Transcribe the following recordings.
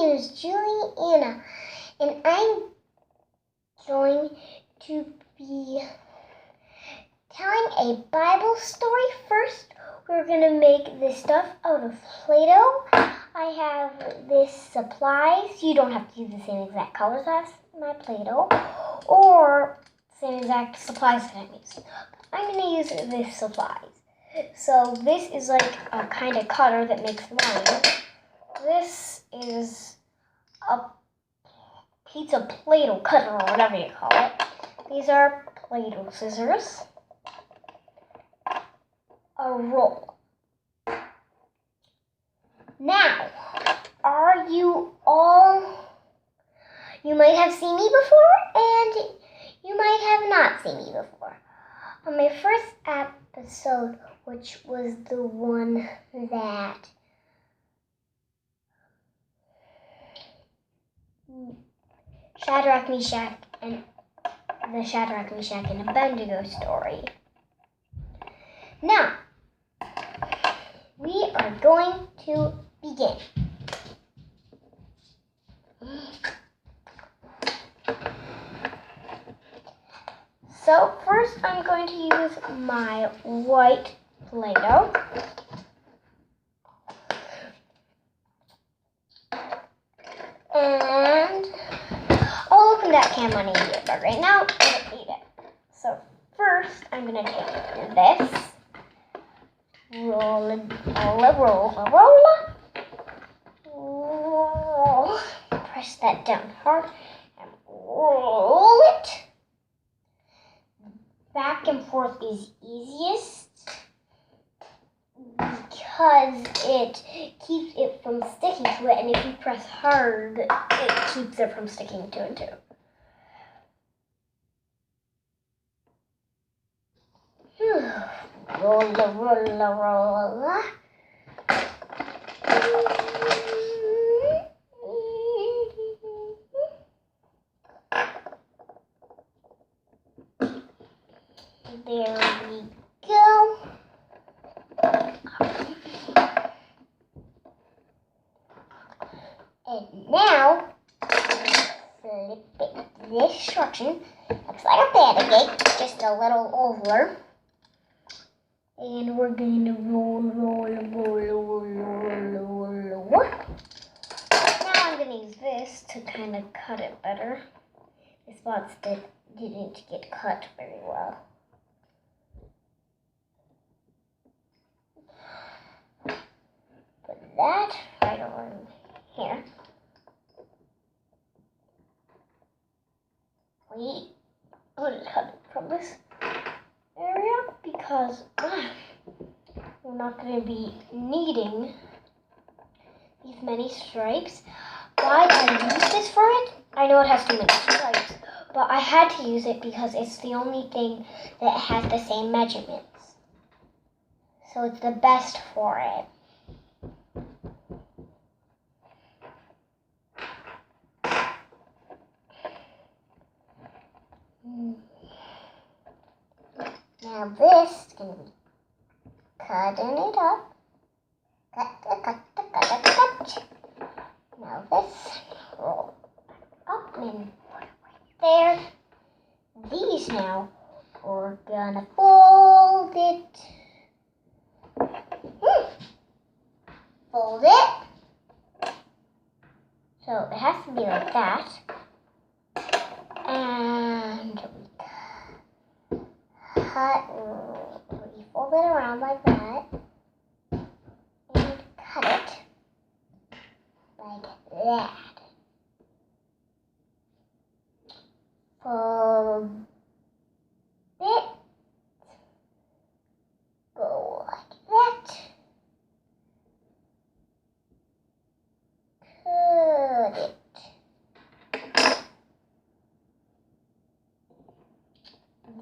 name is Juliana, and I'm going to be telling a Bible story. First, we're going to make this stuff out of Play-Doh. I have this supplies. You don't have to use the same exact colors as my Play-Doh, or same exact supplies that I'm using. I'm going to use this supplies. So this is like a kind of cutter that makes lines. This is a piece of Play-Doh cutter, or whatever you call it. These are Play-Doh scissors. A roll. Now, are you all... You might have seen me before, and you might have not seen me before. On my first episode, which was the one that Shadrach, Meshach, and the Shadrach, Meshach, and Abednego story. Now, we are going to begin. So first I'm going to use my white Play-Doh. And I'll open that can when I need it, but right now I don't need it. So first I'm going to take this, roll, press that down hard, and roll it. Back and forth is easiest because it keeps it from sticking to it, and if you press hard, it keeps it from sticking to it too. Roll. There we go. And now, flip it this direction. Looks like a pancake, just a little over. And we're going to roll. Now I'm going to use this to kind of cut it better. The spots that didn't get cut very well. Put that right over here. I'm going to cut it from this area because we're not going to be needing these many stripes. Why I use this for it? I know it has too many stripes, but I had to use it because it's the only thing that has the same measurements. So it's the best for it. Now this is going to be cutting it up. Cut. Now this, roll up and put it right there. These now, we're going to fold it. Fold it. So it has to be like that. And we fold it around like that, and cut it like that. Fold it, go like that, cut it.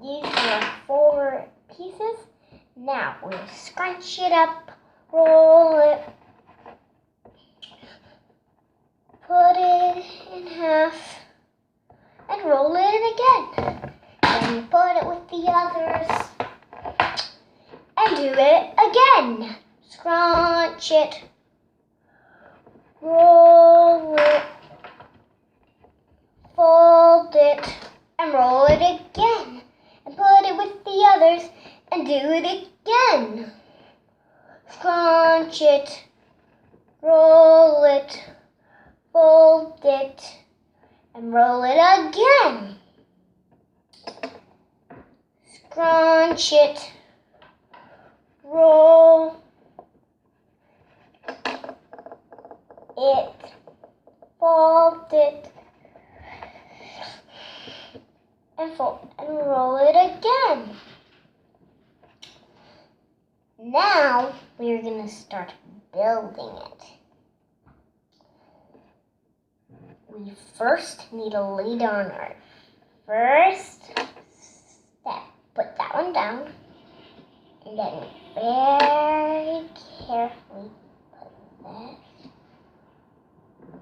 These are 4 pieces. Now we'll scrunch it up, roll it, put it in half, and roll it again. Then you put it with the others, and do it again. Scrunch it, roll it, fold it, and roll it again, and put it with the others, and do it again. Scrunch it, roll it, fold it, and roll it again. Scrunch it, roll it, fold it, and roll it again. Now we're going to start building it. We first need to lay down our first step. Put that one down, and then very carefully put this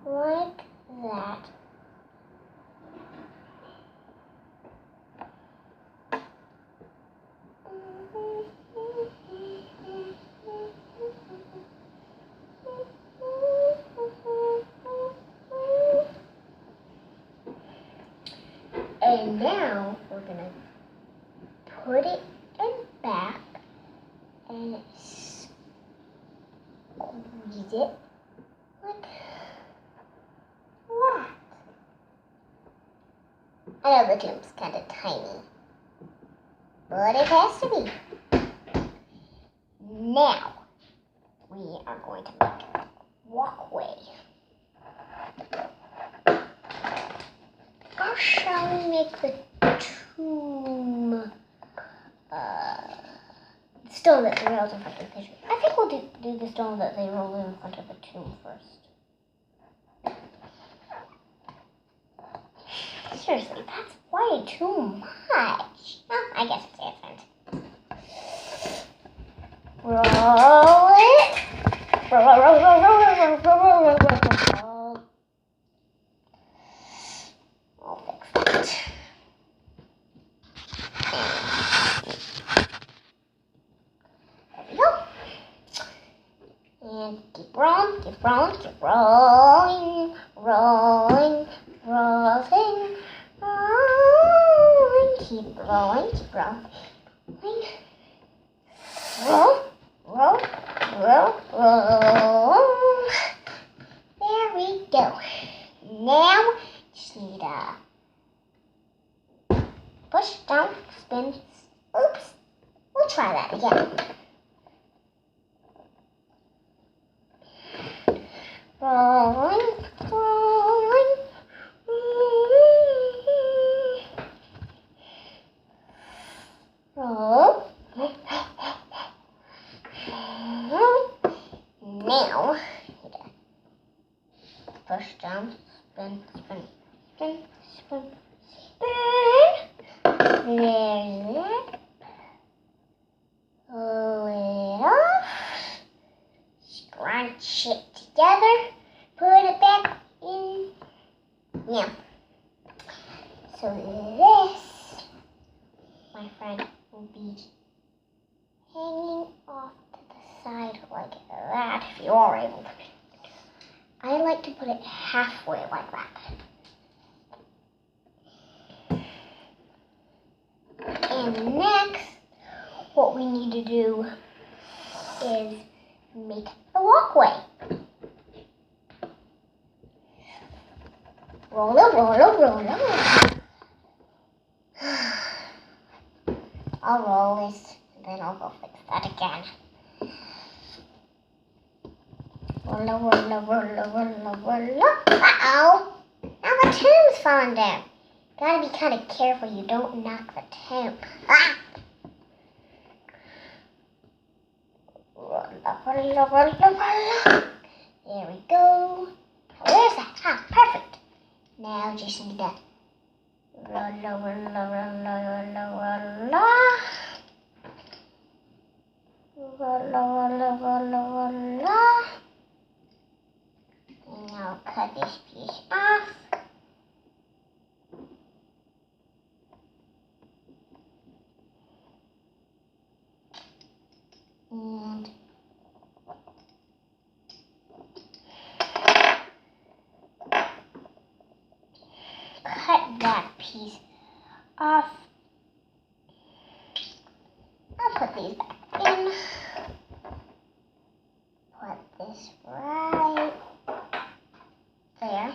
like that. And now we're going to put it in back and squeeze it like that. I know the tube's kind of tiny, but it has to be. Now we are going to make a walkway. How shall we make the tomb? Stone that they rolled in front of the picture. I think we'll do the stone that they rolled in front of the tomb first. Seriously, that's way too much. Well, I guess it's different. Roll it. Roll. I'll fix that. There we go. And keep rolling, keep rolling, keep rolling, rolling, rolling, rolling, keep rolling, keep rolling. Roll, roll, roll, roll. There we go. Now, just need a push, down, spin. Oops, we'll try that again. Rolling, rolling, roll. Now, push down, spin, spin, spin, spin, spin. There's it. Pull it off. Scrunch it together. Put it back in. Now, so this, my friend, will be hanging off to the side like that, if you are able to. I like to put it halfway like that. And next, what we need to do is make the walkway. Roll it, roll it, roll it. I'll roll this, and then I'll go fix that again. Roll, roll, roll, roll, roll. Uh-oh! Now the tomb's falling down. Gotta be kind of careful you don't knock the tomb. Ah! Roll, roll, roll, roll. There we go. Where's that? Ah, perfect. Now just need to roll, roll, roll, roll, roll. And I'll cut this piece off. And cut that piece off. I'll put these back in. Put this right there.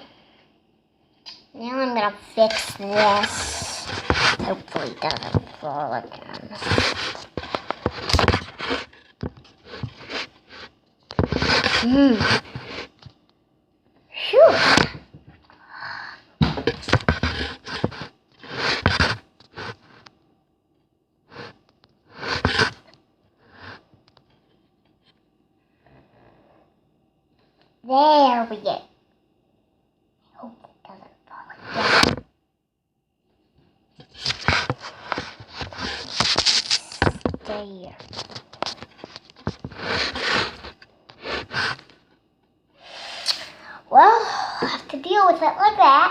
Now I'm gonna fix this. Hopefully it doesn't fall again. Phew. There we go. I hope it doesn't fall again. Stay here. Well, I'll have to deal with it like that.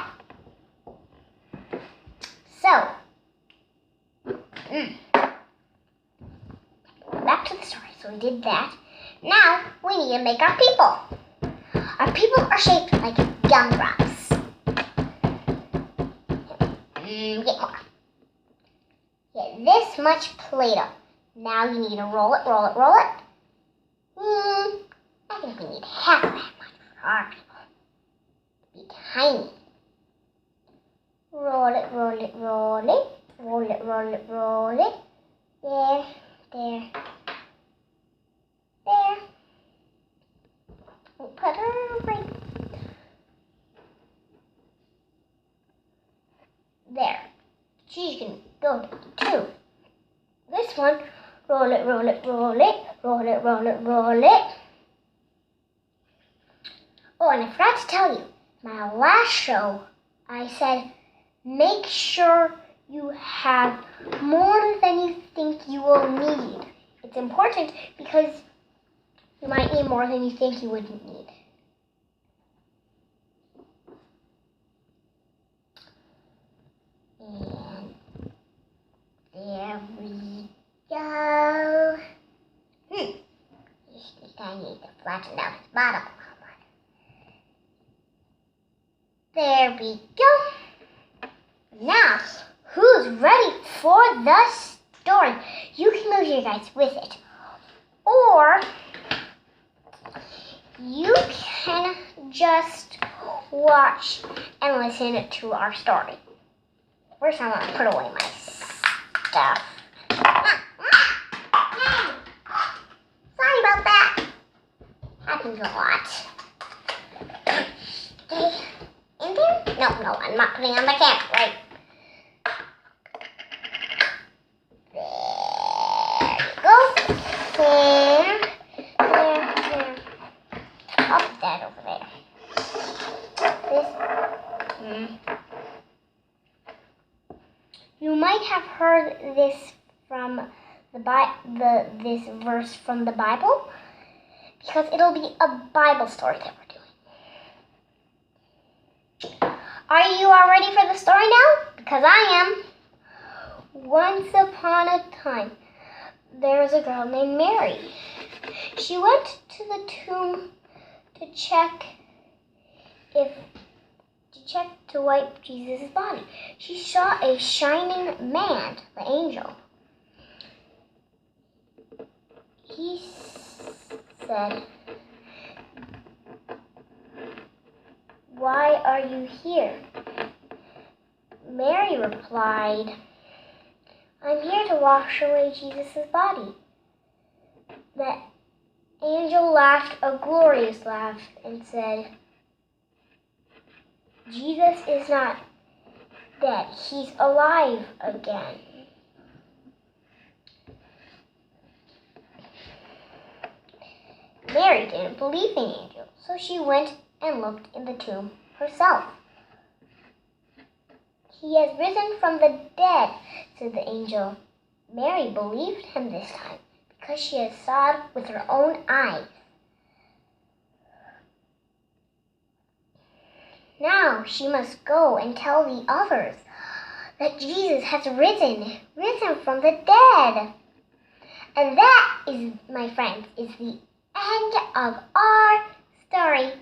So, back to the story. So we did that. Now, we need to make our people. Our people are shaped like gumdrops. Get more. Get this much Play-Doh. Now you need to roll it, roll it, roll it. I think we need half of that much for our people. Be tiny. Roll it, roll it, roll it. Roll it, roll it, roll it. There, there, there. We'll put her right there. She can go to 2. This one, roll it, roll it, roll it. Roll it, roll it, roll it. Oh, and I forgot to tell you, my last show, I said, make sure you have more than you think you will need. It's important because you might need more than you think you would need. And there we go. Just think I need to flatten out his bottom. There we go. Now, who's ready for the story? You can move your guys with it. Or you can just watch and listen to our story. First, I'm going to put away my stuff. Sorry about that. Happens a lot. Stay in there? No, I'm not putting on the camera, right? There you go. There. I'll put that over there. You might have heard this from this verse from the Bible, because it'll be a Bible story that we're doing. Are you all ready for the story now? Because I am. Once upon a time, there was a girl named Mary. She went to the tomb to wipe Jesus' body. She saw a shining man, the angel. He said, "Why are you here?" Mary replied, "I'm here to wash away Jesus' body." The angel laughed a glorious laugh and said, "Jesus is not dead. He's alive again." Mary didn't believe the angel, so she went and looked in the tomb herself. "He has risen from the dead," said the angel. Mary believed him this time because she had saw it with her own eyes. Now she must go and tell the others that Jesus has risen from the dead. And that is, my friends, is the end of our story.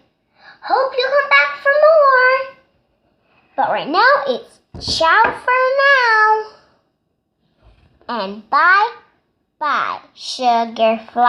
Hope you come back for more. But right now it's Ciao for now. And bye-bye, sugar fly.